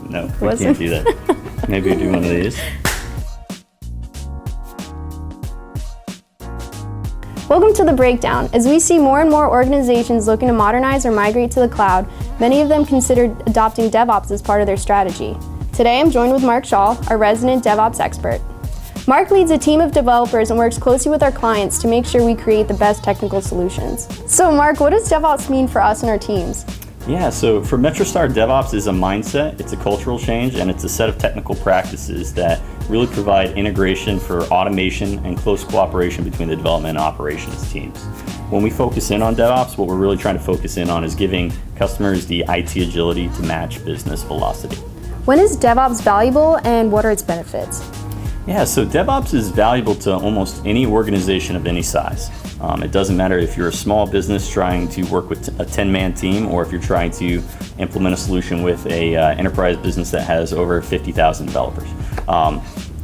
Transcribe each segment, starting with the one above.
No, we can't do that. Maybe we do one of these. Welcome to The Breakdown. As we see more and more organizations looking to modernize or migrate to the cloud, many of them consider adopting DevOps as part of their strategy. Today I'm joined with Mark Schaal, our resident DevOps expert. Mark leads a team of developers and works closely with our clients to make sure we create the best technical solutions. So Mark, what does DevOps mean for us and our teams? Yeah, so for MetroStar, DevOps is a mindset, it's a cultural change, and it's a set of technical practices that really provide integration for automation and close cooperation between the development and operations teams. When we focus in on DevOps, what we're really trying to focus in on is giving customers the IT agility to match business velocity. When is DevOps valuable and what are its benefits? Yeah, so DevOps is valuable to almost any organization of any size. It doesn't matter if you're a small business trying to work with a 10-man team or if you're trying to implement a solution with a enterprise business that has over 50,000 developers.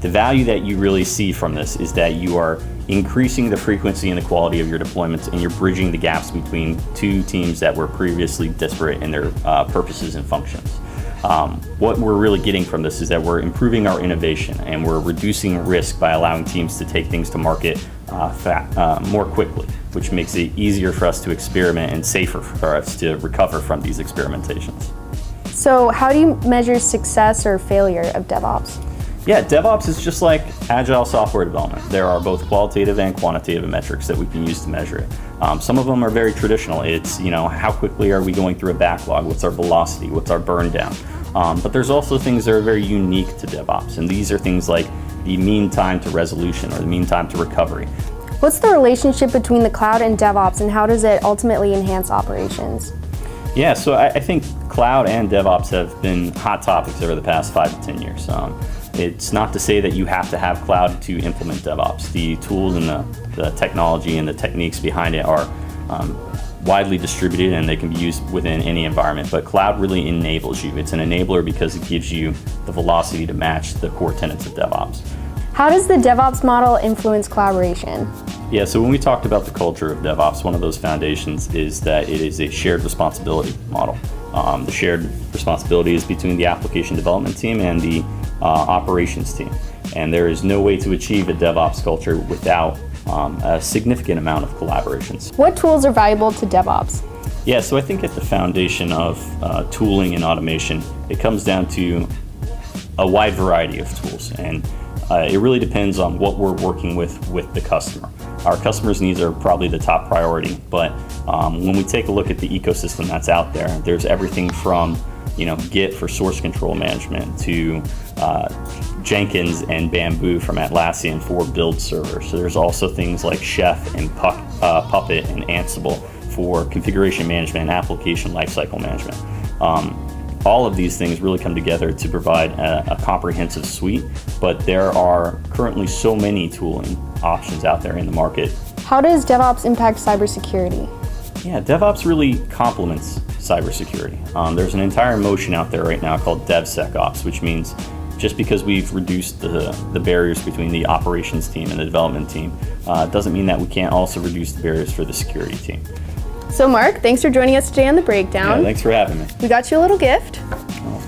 The value that you really see from this is that you are increasing the frequency and the quality of your deployments, and you're bridging the gaps between two teams that were previously disparate in their purposes and functions. What we're really getting from this is that we're improving our innovation and we're reducing risk by allowing teams to take things to market more quickly, which makes it easier for us to experiment and safer for us to recover from these experimentations. So how do you measure success or failure of DevOps? Yeah, DevOps is just like agile software development. There are both qualitative and quantitative metrics that we can use to measure it. Some of them are very traditional. It's, how quickly are we going through a backlog? What's our velocity? What's our burn down? But there's also things that are very unique to DevOps, and these are things like the mean time to resolution or the mean time to recovery. What's the relationship between the cloud and DevOps, and how does it ultimately enhance operations? Yeah, so I think cloud and DevOps have been hot topics over the past 5 to 10 years. It's not to say that you have to have cloud to implement DevOps. The tools and the technology and the techniques behind it are widely distributed and they can be used within any environment, but cloud really enables you. It's an enabler because it gives you the velocity to match the core tenets of DevOps. How does the DevOps model influence collaboration? Yeah, so when we talked about the culture of DevOps, one of those foundations is that it is a shared responsibility model. The shared responsibility is between the application development team and the operations team. And there is no way to achieve a DevOps culture without a significant amount of collaborations. What tools are valuable to DevOps? Yeah, so I think at the foundation of tooling and automation, it comes down to a wide variety of tools. And it really depends on what we're working with the customer. Our customers' needs are probably the top priority, but when we take a look at the ecosystem that's out there, there's everything from Git for source control management to Jenkins and Bamboo from Atlassian for build servers. So there's also things like Chef and Puppet and Ansible for configuration management and application lifecycle management. All of these things really come together to provide a comprehensive suite, but there are currently so many tooling options out there in the market. How does DevOps impact cybersecurity? Yeah, DevOps really complements cybersecurity. There's an entire motion out there right now called DevSecOps, which means just because we've reduced the barriers between the operations team and the development team, doesn't mean that we can't also reduce the barriers for the security team. So Mark, thanks for joining us today on The Breakdown. Yeah, thanks for having me. We got you a little gift. Oh.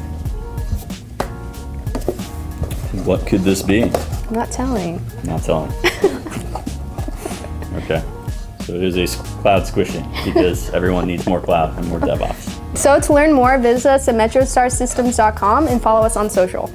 What could this be? I'm not telling. Not telling. Okay. So it is a cloud squishy because everyone needs more cloud and more DevOps. So to learn more, visit us at metrostarsystems.com and follow us on social.